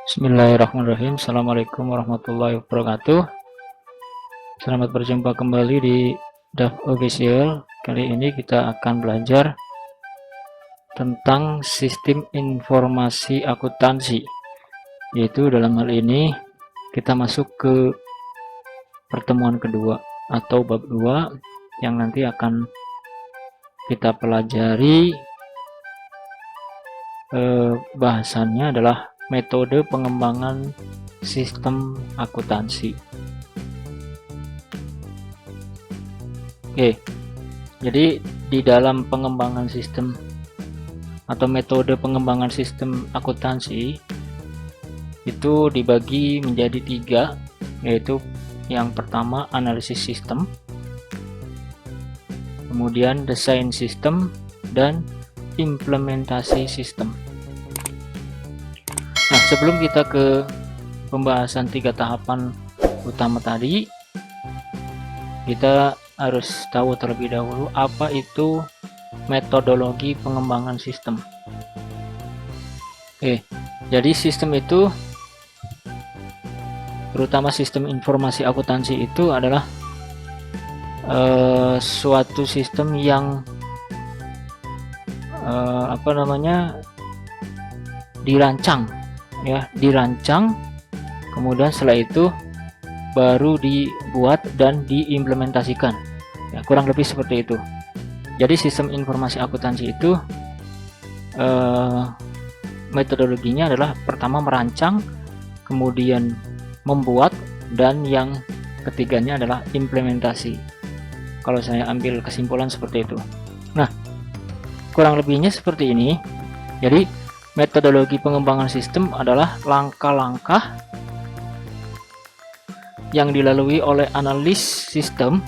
Bismillahirrahmanirrahim. Assalamualaikum warahmatullahi wabarakatuh. Selamat berjumpa kembali di DAF Official. Kali ini kita akan belajar tentang sistem informasi akuntansi, yaitu dalam hal ini kita masuk ke pertemuan kedua atau bab 2 yang nanti akan kita pelajari. Bahasannya adalah metode pengembangan sistem akuntansi. Oke, jadi di dalam pengembangan sistem atau metode pengembangan sistem akuntansi itu dibagi menjadi 3, yaitu yang pertama analisis sistem, kemudian desain sistem, dan implementasi sistem. Nah, sebelum kita ke pembahasan 3 tahapan utama tadi, kita harus tahu terlebih dahulu apa itu metodologi pengembangan sistem. Oke, jadi sistem itu, terutama sistem informasi akuntansi itu adalah suatu sistem yang dirancang, kemudian setelah itu baru dibuat dan diimplementasikan, ya, kurang lebih seperti itu. Jadi sistem informasi akuntansi itu metodologinya adalah pertama merancang, kemudian membuat, dan yang ketiganya adalah implementasi. Kalau saya ambil kesimpulan seperti itu. Nah, kurang lebihnya seperti ini. Jadi metodologi pengembangan sistem adalah langkah-langkah yang dilalui oleh analis sistem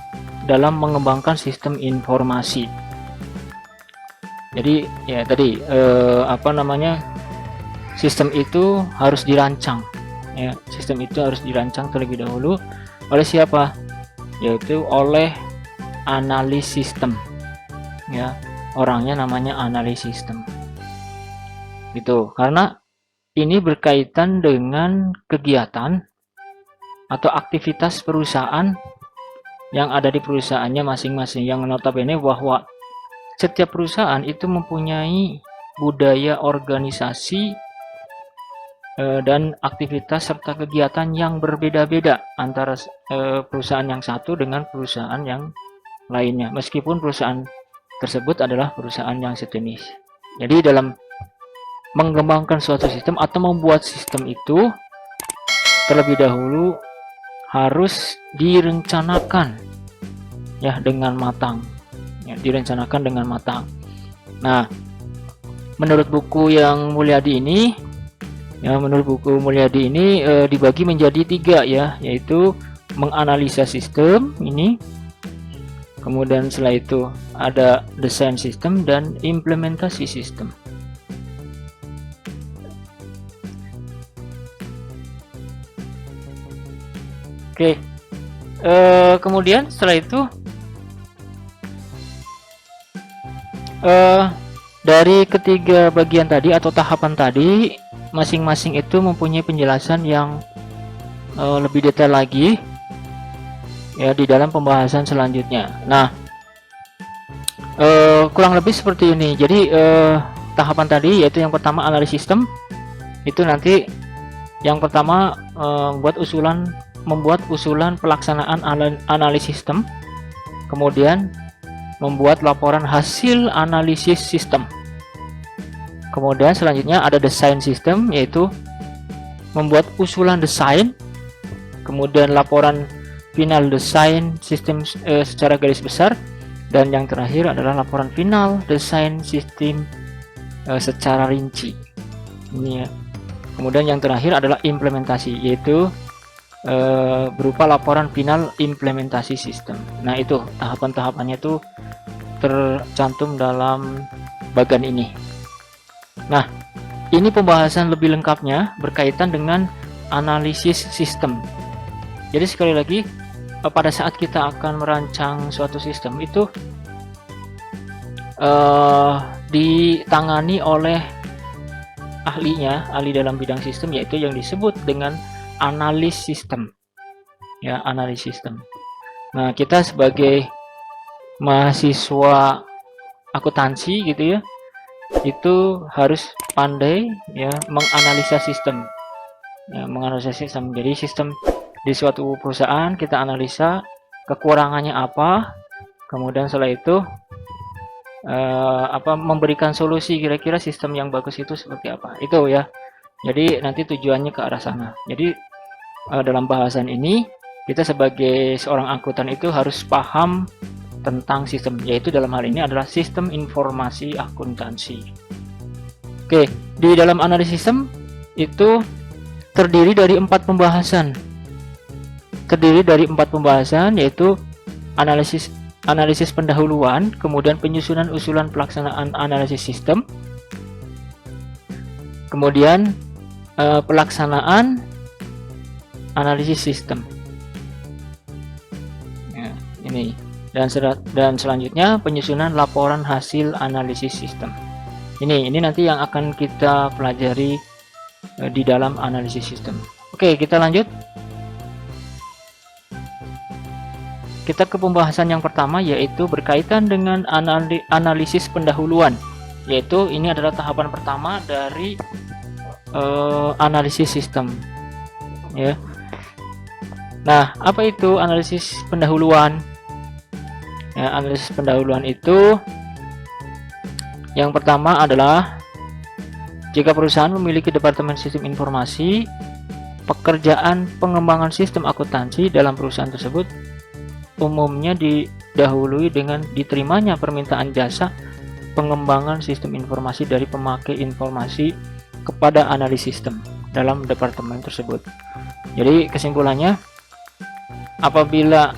dalam mengembangkan sistem informasi. Jadi ya tadi sistem itu harus dirancang. Ya, sistem itu harus dirancang terlebih dahulu oleh siapa? Yaitu oleh analis sistem. Ya, orangnya namanya analis sistem. Gitu, karena ini berkaitan dengan kegiatan atau aktivitas perusahaan yang ada di perusahaannya masing-masing, yang notabene bahwa setiap perusahaan itu mempunyai budaya organisasi dan aktivitas serta kegiatan yang berbeda-beda antara perusahaan yang satu dengan perusahaan yang lainnya, meskipun perusahaan tersebut adalah perusahaan yang sejenis. Jadi dalam mengembangkan suatu sistem atau membuat sistem itu terlebih dahulu harus direncanakan, ya, dengan matang, ya, direncanakan dengan matang. Nah, menurut buku yang Mulyadi ini, dibagi menjadi 3, ya, yaitu menganalisa sistem ini, kemudian setelah itu ada desain sistem dan implementasi sistem. Oke, kemudian setelah itu dari ketiga bagian tadi atau tahapan tadi, masing-masing itu mempunyai penjelasan yang lebih detail lagi, ya, di dalam pembahasan selanjutnya. Nah, kurang lebih seperti ini. Jadi tahapan tadi yaitu yang pertama analisis sistem, itu nanti yang pertama membuat usulan pelaksanaan analisis sistem, kemudian membuat laporan hasil analisis sistem. Kemudian selanjutnya ada desain sistem, yaitu membuat usulan desain, kemudian laporan final desain sistem secara garis besar, dan yang terakhir adalah laporan final desain sistem secara rinci. Ini, ya. Kemudian yang terakhir adalah implementasi, yaitu berupa laporan final implementasi sistem. Nah, itu tahapan-tahapannya itu tercantum dalam bagian ini. Nah, ini pembahasan lebih lengkapnya berkaitan dengan analisis sistem. Jadi sekali lagi, pada saat kita akan merancang suatu sistem itu ditangani oleh ahli dalam bidang sistem, yaitu yang disebut dengan analis sistem. Ya, analis sistem. Nah, kita sebagai mahasiswa akuntansi gitu ya, itu harus pandai ya menganalisa sistem. Ya, menganalisa sistem. Jadi sistem di suatu perusahaan kita analisa kekurangannya apa, kemudian setelah itu memberikan solusi kira-kira sistem yang bagus itu seperti apa. Itu ya. Jadi nanti tujuannya ke arah sana. Jadi dalam bahasan ini kita sebagai seorang akuntan itu harus paham tentang sistem, yaitu dalam hal ini adalah sistem informasi akuntansi. Oke, di dalam analisis sistem itu terdiri dari 4 pembahasan. Yaitu analisis pendahuluan, kemudian penyusunan usulan pelaksanaan analisis sistem, kemudian pelaksanaan analisis sistem. Ya, ini dan selanjutnya penyusunan laporan hasil analisis sistem. Ini nanti yang akan kita pelajari di dalam analisis sistem. Oke, kita lanjut. Kita ke pembahasan yang pertama, yaitu berkaitan dengan analisis pendahuluan. Yaitu ini adalah tahapan pertama dari analisis sistem. Ya. Nah, apa itu analisis pendahuluan? Ya, analisis pendahuluan itu yang pertama adalah jika perusahaan memiliki departemen sistem informasi, pekerjaan pengembangan sistem akuntansi dalam perusahaan tersebut umumnya didahului dengan diterimanya permintaan jasa pengembangan sistem informasi dari pemakai informasi kepada analis sistem dalam departemen tersebut. Jadi kesimpulannya, apabila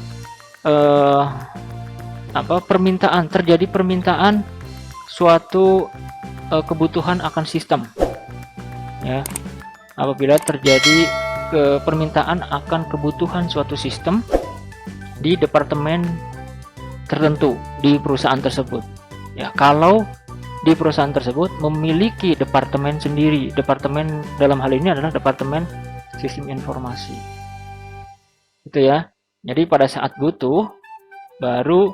terjadi permintaan suatu kebutuhan akan sistem, ya, apabila terjadi permintaan akan kebutuhan suatu sistem di departemen tertentu di perusahaan tersebut, ya, kalau di perusahaan tersebut memiliki departemen sendiri, departemen dalam hal ini adalah departemen sistem informasi, itu ya. Jadi pada saat butuh baru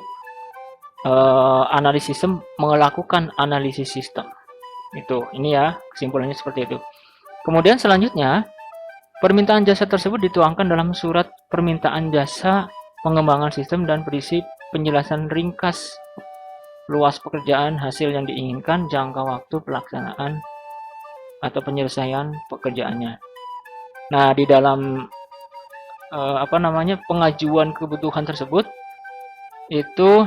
analis sistem melakukan analisis sistem. Itu, ini ya kesimpulannya seperti itu. Kemudian selanjutnya, permintaan jasa tersebut dituangkan dalam surat permintaan jasa pengembangan sistem dan berisi penjelasan ringkas luas pekerjaan, hasil yang diinginkan, jangka waktu pelaksanaan atau penyelesaian pekerjaannya. Nah, di dalam pengajuan kebutuhan tersebut itu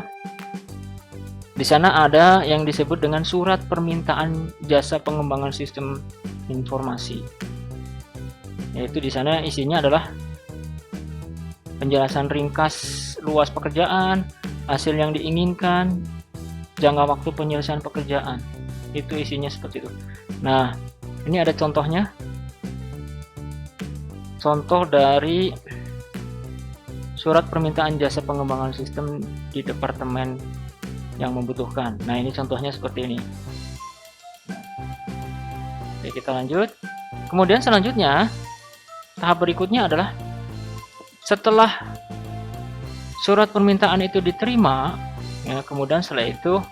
di sana ada yang disebut dengan surat permintaan jasa pengembangan sistem informasi. Yaitu di sana isinya adalah penjelasan ringkas luas pekerjaan, hasil yang diinginkan, jangka waktu penyelesaian pekerjaan. Itu isinya seperti itu. Nah, ini ada contohnya. Contoh dari surat permintaan jasa pengembangan sistem di departemen yang membutuhkan. Nah, ini contohnya seperti ini. Oke, kita lanjut. Kemudian selanjutnya, tahap berikutnya adalah setelah surat permintaan itu diterima, ya, kemudian setelah itu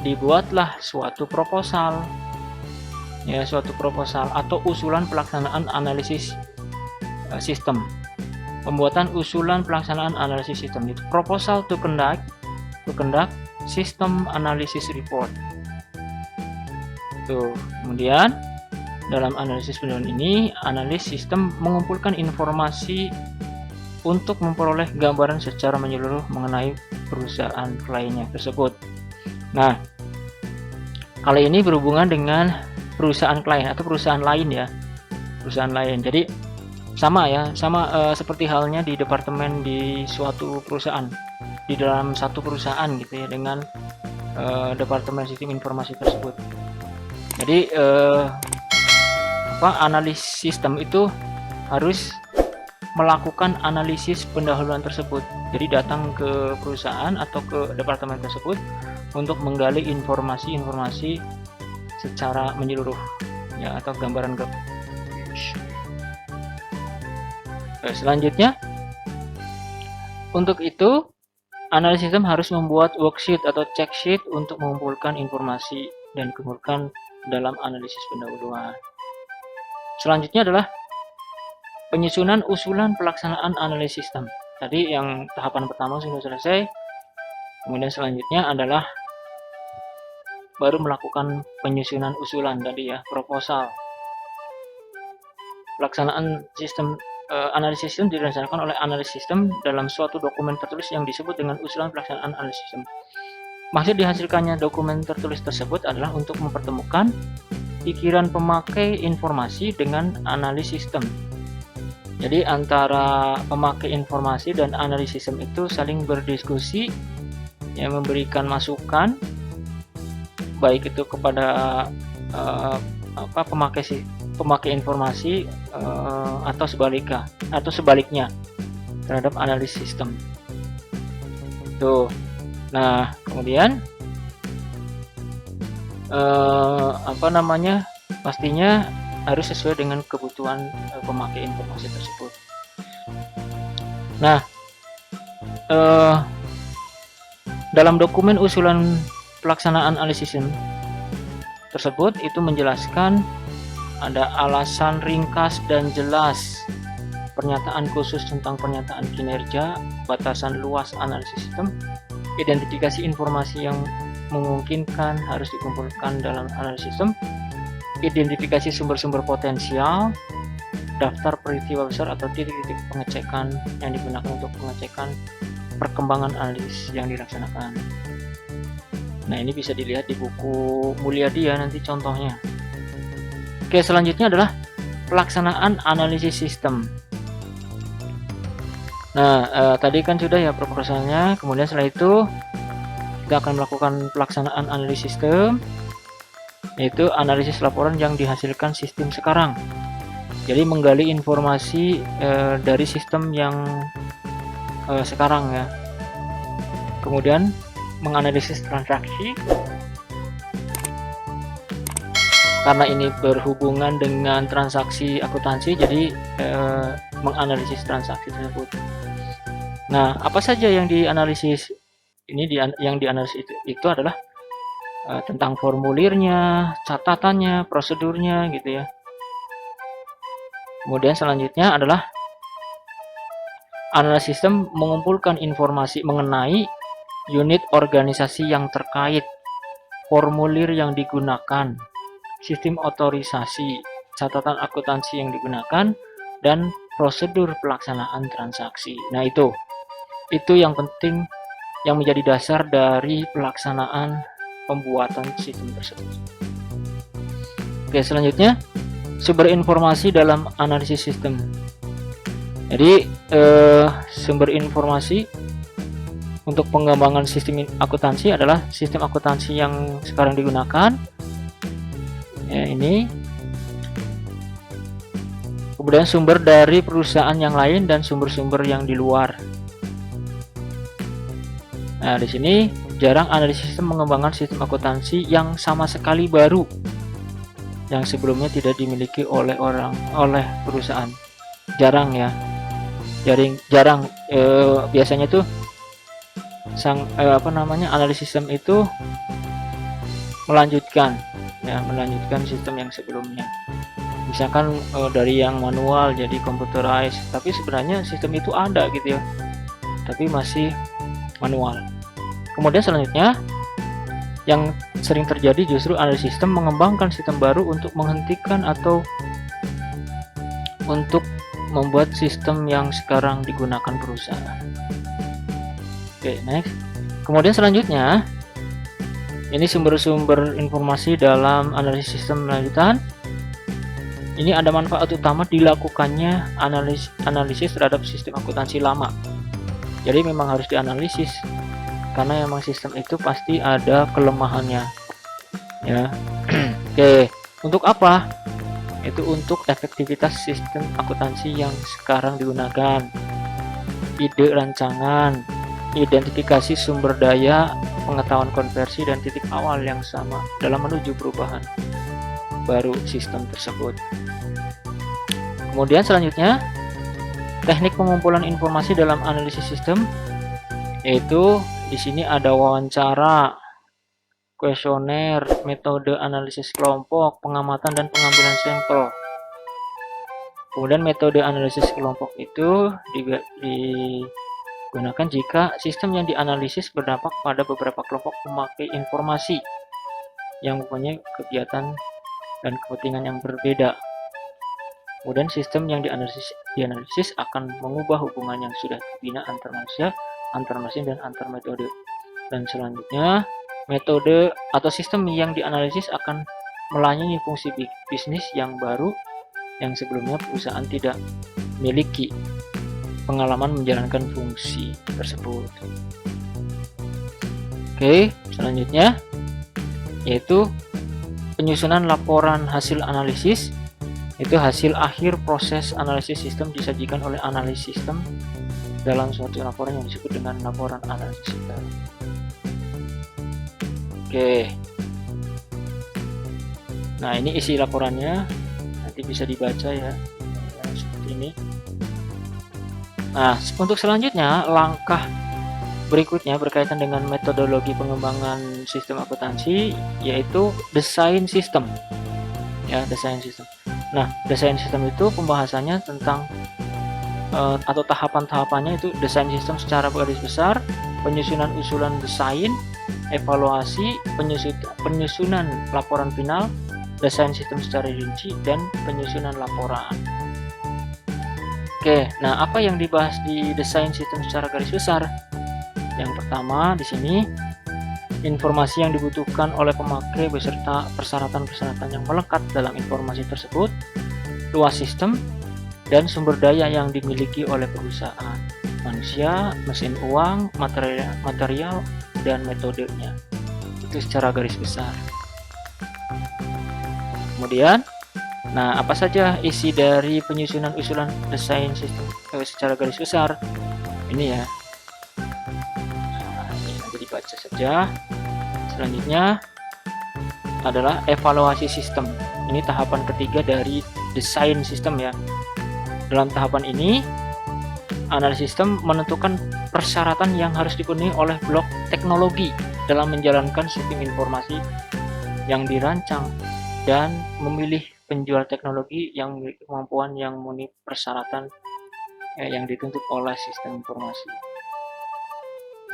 dibuatlah suatu proposal, ya, suatu proposal atau usulan pelaksanaan analisis sistem. Pembuatan usulan pelaksanaan analisis sistem itu proposal to conduct system analysis report. Tuh, kemudian dalam analisis pendahuluan ini, analis sistem mengumpulkan informasi untuk memperoleh gambaran secara menyeluruh mengenai perusahaan kliennya tersebut. Nah, kali ini berhubungan dengan perusahaan klien atau perusahaan lain, ya, perusahaan lain. Jadi sama seperti halnya di departemen di suatu perusahaan, di dalam satu perusahaan gitu ya, dengan departemen sistem informasi tersebut. Jadi analis sistem itu harus melakukan analisis pendahuluan tersebut. Jadi datang ke perusahaan atau ke departemen tersebut untuk menggali informasi-informasi secara menyeluruh. ya, atau gambaran. Selanjutnya, untuk itu analis sistem harus membuat worksheet atau check sheet untuk mengumpulkan informasi dan dikumpulkan dalam analisis pendahuluan. Selanjutnya adalah penyusunan usulan pelaksanaan analisis sistem. Tadi yang tahapan pertama sudah selesai. Kemudian selanjutnya adalah baru melakukan penyusunan usulan tadi ya, proposal. Pelaksanaan sistem analisis sistem direncanakan oleh analis sistem dalam suatu dokumen tertulis yang disebut dengan usulan pelaksanaan analisis sistem. Maksud dihasilkannya dokumen tertulis tersebut adalah untuk mempertemukan pikiran pemakai informasi dengan analis sistem. Jadi antara pemakai informasi dan analis sistem itu saling berdiskusi, yang memberikan masukan, baik itu kepada pemakai informasi atau sebaliknya terhadap analis sistem. Tuh. Nah, kemudian pastinya harus sesuai dengan kebutuhan pemakai informasi tersebut. Nah, dalam dokumen usulan pelaksanaan analisis sistem tersebut itu menjelaskan ada alasan ringkas dan jelas, pernyataan khusus tentang pernyataan kinerja, batasan luas analisis sistem, identifikasi informasi yang memungkinkan harus dikumpulkan dalam analisis sistem, identifikasi sumber-sumber potensial, daftar peristiwa besar atau titik-titik pengecekan yang digunakan untuk pengecekan perkembangan analisis yang dilaksanakan. Nah, ini bisa dilihat di buku Mulyadi ya, nanti contohnya. Oke, selanjutnya adalah pelaksanaan analisis sistem. Nah, tadi kan sudah ya proposalnya. Kemudian setelah itu kita akan melakukan pelaksanaan analisis sistem, yaitu analisis laporan yang dihasilkan sistem sekarang. Jadi menggali informasi dari sistem yang sekarang ya. Kemudian menganalisis transaksi, karena ini berhubungan dengan transaksi akuntansi, jadi menganalisis transaksi tersebut. Nah, apa saja yang dianalisis? Yang dianalisis itu adalah tentang formulirnya, catatannya, prosedurnya gitu ya. Kemudian selanjutnya adalah analisis sistem mengumpulkan informasi mengenai unit organisasi yang terkait, formulir yang digunakan, sistem otorisasi, catatan akuntansi yang digunakan, dan prosedur pelaksanaan transaksi. Nah, itu yang penting, yang menjadi dasar dari pelaksanaan pembuatan sistem tersebut. Oke, selanjutnya sumber informasi dalam analisis sistem. Jadi sumber informasi untuk pengembangan sistem akuntansi adalah sistem akuntansi yang sekarang digunakan. Ya, ini. Kemudian sumber dari perusahaan yang lain dan sumber-sumber yang di luar. Nah, di sini jarang analisis sistem mengembangkan sistem akuntansi yang sama sekali baru, yang sebelumnya tidak dimiliki oleh perusahaan. Jarang ya. Jarang biasanya tuh analisis sistem itu melanjutkan sistem yang sebelumnya. Misalkan dari yang manual jadi computerized, tapi sebenarnya sistem itu ada gitu ya, tapi masih manual. Kemudian selanjutnya yang sering terjadi justru analisis sistem mengembangkan sistem baru untuk menghentikan atau untuk membuat sistem yang sekarang digunakan perusahaan. Oke, next. Kemudian selanjutnya ini sumber-sumber informasi dalam analisis sistem lanjutan. Ini ada manfaat utama dilakukannya analisis terhadap sistem akuntansi lama. Jadi memang harus dianalisis karena memang sistem itu pasti ada kelemahannya. Ya. Oke, untuk apa? Itu untuk efektivitas sistem akuntansi yang sekarang digunakan, ide rancangan, identifikasi sumber daya, pengetahuan konversi, dan titik awal yang sama dalam menuju perubahan. baru sistem tersebut. Kemudian selanjutnya, teknik pengumpulan informasi dalam analisis sistem, yaitu di sini ada wawancara, kuesioner, metode analisis kelompok, pengamatan dan pengambilan sampel. Kemudian metode analisis kelompok itu digunakan jika sistem yang dianalisis berdampak pada beberapa kelompok pemakai informasi yang mempunyai kegiatan dan kepentingan yang berbeda. Kemudian sistem yang dianalisis akan mengubah hubungan yang sudah dibina antar manusia, antar mesin, dan antar metode. Dan selanjutnya, metode atau sistem yang dianalisis akan melayani fungsi bisnis yang baru yang sebelumnya perusahaan tidak memiliki pengalaman menjalankan fungsi tersebut. Oke, selanjutnya yaitu penyusunan laporan hasil analisis. Itu hasil akhir proses analisis sistem disajikan oleh analis sistem dalam suatu laporan yang disebut dengan laporan analisis sistem. Oke, nah ini isi laporannya, nanti bisa dibaca ya, seperti ini. Nah, untuk selanjutnya, langkah berikutnya berkaitan dengan metodologi pengembangan sistem akuntansi, yaitu desain sistem. Ya, desain sistem. Nah, desain sistem itu pembahasannya tentang atau tahapan-tahapannya itu desain sistem secara garis besar, penyusunan usulan desain, evaluasi, penyusunan laporan final, desain sistem secara rinci, dan penyusunan laporan. Oke, nah apa yang dibahas di desain sistem secara garis besar? Yang pertama di sini, informasi yang dibutuhkan oleh pemakai beserta persyaratan-persyaratan yang melekat dalam informasi tersebut, luas sistem, dan sumber daya yang dimiliki oleh perusahaan, manusia, mesin uang, material, dan metodenya. Itu secara garis besar. Kemudian, nah apa saja isi dari penyusunan usulan desain sistem secara garis besar? Ini ya. Nah, ini nanti dibaca saja. Selanjutnya adalah evaluasi sistem. Ini tahapan ketiga dari desain sistem ya. Dalam tahapan ini, analis sistem menentukan persyaratan yang harus dipenuhi oleh blok teknologi dalam menjalankan sistem informasi yang dirancang dan memilih penjual teknologi yang memiliki kemampuan yang memenuhi persyaratan yang dituntut oleh sistem informasi.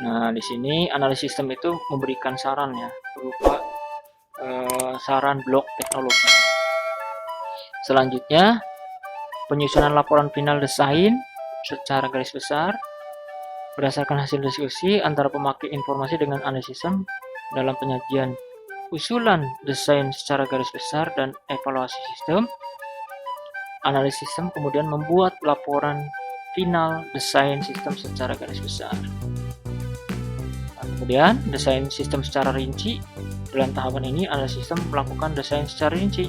Nah, di sini analis sistem itu memberikan saran ya, berupa saran blok teknologi. Selanjutnya, penyusunan laporan final desain secara garis besar berdasarkan hasil diskusi antara pemakai informasi dengan analis sistem dalam penyajian usulan desain secara garis besar dan evaluasi sistem. Analis sistem kemudian membuat laporan final desain sistem secara garis besar. Nah, kemudian desain sistem secara rinci. Dalam tahapan ini analis sistem melakukan desain secara rinci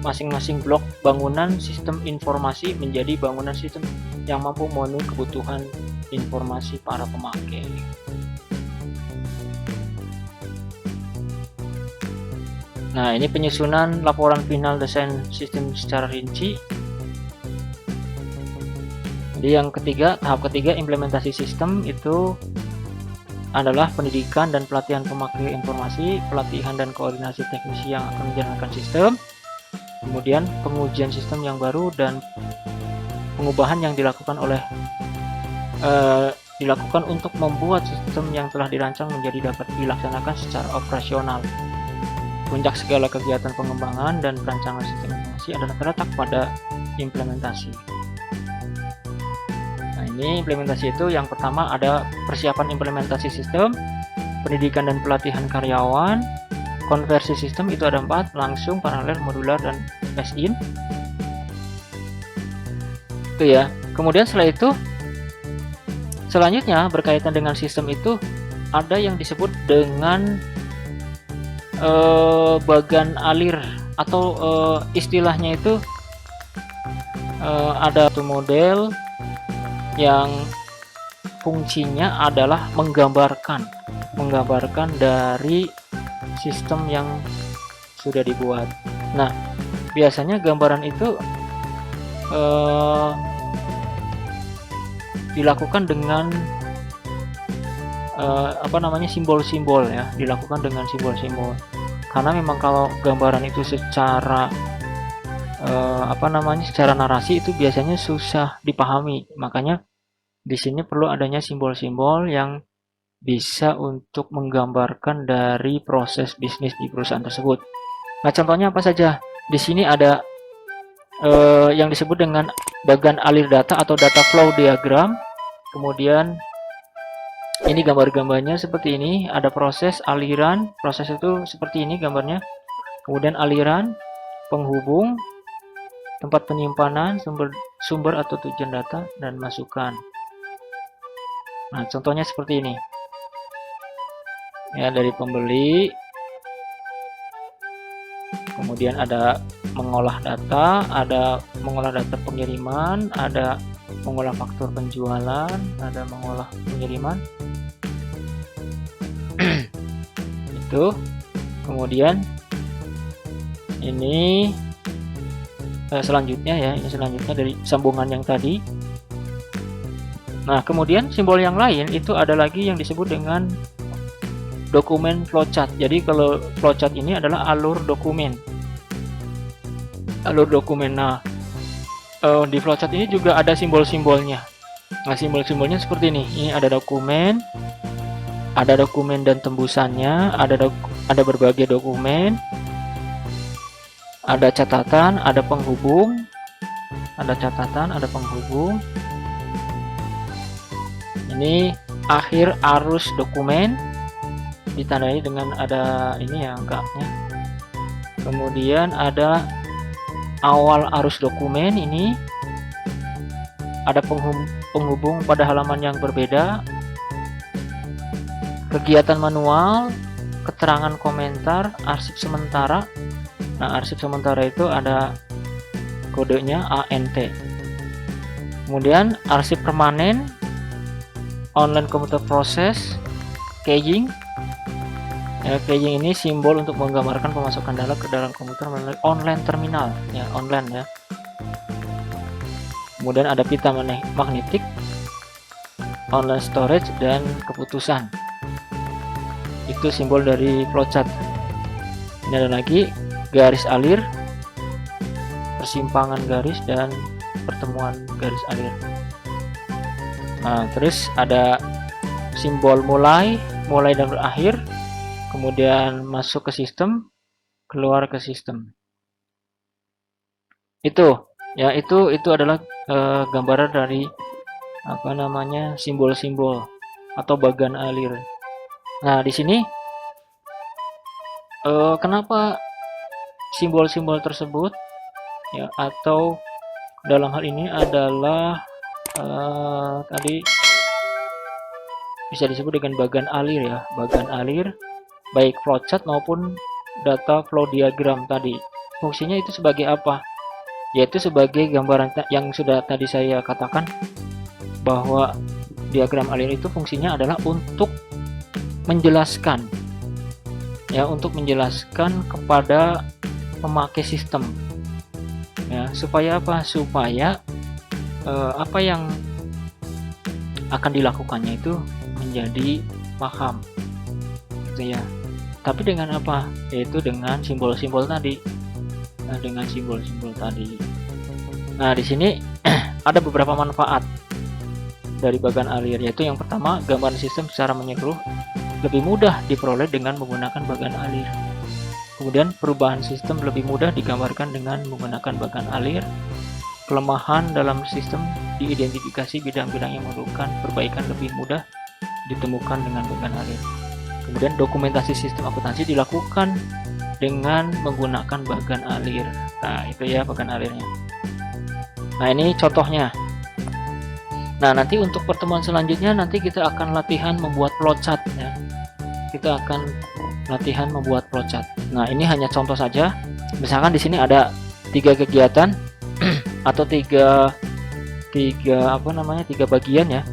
masing-masing blok bangunan sistem informasi menjadi bangunan sistem yang mampu memenuhi kebutuhan informasi para pemakai. Nah, ini penyusunan laporan final desain sistem secara rinci. Jadi yang ketiga, tahap ketiga implementasi sistem itu adalah pendidikan dan pelatihan pemakai informasi, pelatihan dan koordinasi teknisi yang akan menjalankan sistem, kemudian pengujian sistem yang baru dan pengubahan yang dilakukan untuk membuat sistem yang telah dirancang menjadi dapat dilaksanakan secara operasional. Puncak segala kegiatan pengembangan dan perancangan sistem informasi adalah terletak pada implementasi. Nah, ini implementasi itu yang pertama ada persiapan implementasi sistem, pendidikan dan pelatihan karyawan, konversi sistem itu ada 4, langsung, paralel, modular, dan phase-in. Itu ya. Kemudian setelah itu, selanjutnya berkaitan dengan sistem itu ada yang disebut dengan bagan alir atau istilahnya itu ada satu model yang fungsinya adalah menggambarkan dari sistem yang sudah dibuat. Nah, biasanya gambaran itu dilakukan dengan apa namanya, simbol-simbol ya, dilakukan dengan simbol-simbol. Karena memang kalau gambaran itu secara apa namanya, secara narasi itu biasanya susah dipahami. Makanya di sini perlu adanya simbol-simbol yang bisa untuk menggambarkan dari proses bisnis di perusahaan tersebut. Nah, contohnya apa saja? Di sini ada yang disebut dengan bagan alir data atau data flow diagram. Kemudian ini gambar-gambarnya seperti ini, ada proses, aliran, proses itu seperti ini gambarnya. Kemudian aliran, penghubung, tempat penyimpanan, sumber atau tujuan data, dan masukan. Nah, contohnya seperti ini. Ya, dari pembeli, kemudian ada mengolah data, ada mengolah data pengiriman, ada mengolah faktur penjualan, ada mengolah pengiriman. Itu. Kemudian ini selanjutnya ya, ini selanjutnya dari sambungan yang tadi. Nah, kemudian simbol yang lain itu ada lagi yang disebut dengan dokumen flowchart. Jadi kalau flowchart ini adalah alur dokumen. Alur dokumen. Nah, di flowchart ini juga ada simbol-simbolnya. Nah, simbol-simbolnya seperti ini. Ini ada dokumen dan tembusannya, ada berbagai dokumen, ada catatan, ada penghubung, ada catatan, ada penghubung. Ini akhir arus dokumen, ditandai dengan ada ini ya, angkanya. Kemudian ada awal arus dokumen, ini ada penghubung pada halaman yang berbeda, kegiatan manual, keterangan komentar, arsip sementara. Nah, arsip sementara itu ada kodenya ANT. Kemudian arsip permanen, online komputer proses, caging. Ya, caging ini simbol untuk menggambarkan pemasukan data ke dalam komputer melalui online terminal, ya, online ya. Kemudian ada pita magnetik, online storage, dan keputusan. Itu simbol dari flowchart. Ini ada lagi garis alir, persimpangan garis, dan pertemuan garis alir. Nah, terus ada simbol mulai dan berakhir, kemudian masuk ke sistem, keluar ke sistem. Itu ya, itu adalah gambaran dari apa namanya, simbol-simbol atau bagan alir. Nah, di sini kenapa simbol-simbol tersebut ya, atau dalam hal ini adalah tadi bisa disebut dengan bagan alir ya, bagan alir baik flowchart maupun data flow diagram tadi. Fungsinya itu sebagai apa? Yaitu sebagai gambaran yang sudah tadi saya katakan, bahwa diagram alir itu fungsinya adalah untuk menjelaskan ya, untuk menjelaskan kepada pemakai sistem ya, supaya apa? Supaya apa yang akan dilakukannya itu menjadi paham gitu ya. Tapi dengan apa? Yaitu dengan simbol-simbol tadi. Nah, dengan simbol-simbol tadi. Nah, di sini ada beberapa manfaat dari bagan alir, yaitu yang pertama, gambaran sistem secara menyeluruh lebih mudah diperoleh dengan menggunakan bagan alir. Kemudian perubahan sistem lebih mudah digambarkan dengan menggunakan bagan alir. Kelemahan dalam sistem diidentifikasi, bidang-bidang yang memerlukan perbaikan lebih mudah ditemukan dengan bagan alir. Kemudian dokumentasi sistem akuntansi dilakukan dengan menggunakan bagan alir. Nah, itu ya bagan alirnya. Nah, ini contohnya. Nah, nanti untuk pertemuan selanjutnya nanti kita akan latihan membuat flowchart ya. Kita akan latihan membuat flowchart. Nah, ini hanya contoh saja. Misalkan di sini ada 3 kegiatan atau tiga bagian ya.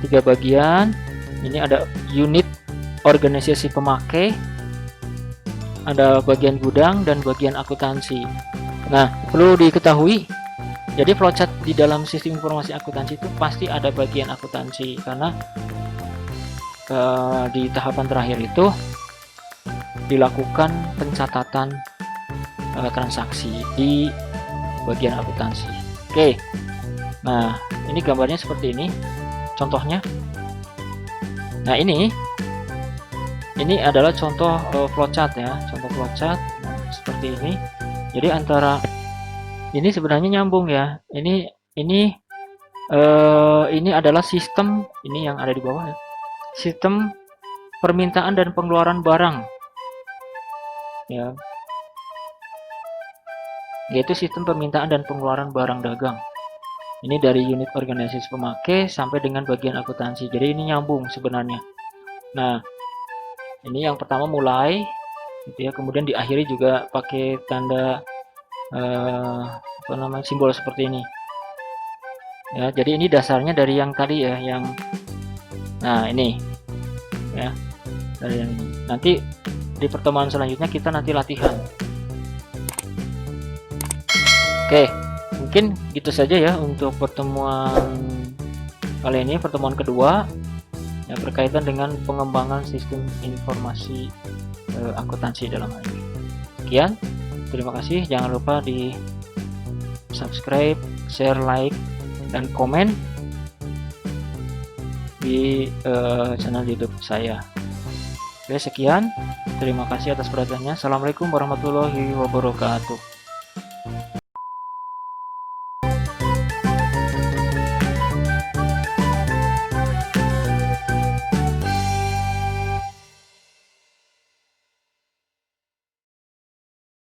3 bagian. Ini ada unit organisasi pemakai, ada bagian gudang dan bagian akuntansi. Nah, perlu diketahui, jadi flowchart di dalam sistem informasi akuntansi itu pasti ada bagian akuntansi, karena di tahapan terakhir itu dilakukan pencatatan transaksi di bagian akuntansi. Oke, nah ini gambarnya seperti ini, contohnya. Nah ini adalah contoh flowchart ya, contoh flowchart seperti ini. Jadi antara ini sebenarnya nyambung ya. Ini adalah sistem, ini yang ada di bawah ya, sistem permintaan dan pengeluaran barang ya, yaitu sistem permintaan dan pengeluaran barang dagang. Ini dari unit organisasi pemakai sampai dengan bagian akuntansi, jadi ini nyambung sebenarnya. Nah ini yang pertama mulai gitu ya, kemudian diakhiri juga pakai tanda apa namanya, simbol seperti ini ya. Jadi ini dasarnya dari yang tadi ya, yang nah ini ya, dari yang ini. Nanti di pertemuan selanjutnya kita nanti latihan. Oke, mungkin gitu saja ya untuk pertemuan kali ini, pertemuan kedua yang berkaitan dengan pengembangan sistem informasi akuntansi dalam hal ini. Sekian, terima kasih. Jangan lupa di subscribe, share, like, dan komen di channel YouTube saya. Oke, sekian. Terima kasih atas perhatiannya. Assalamualaikum warahmatullahi wabarakatuh.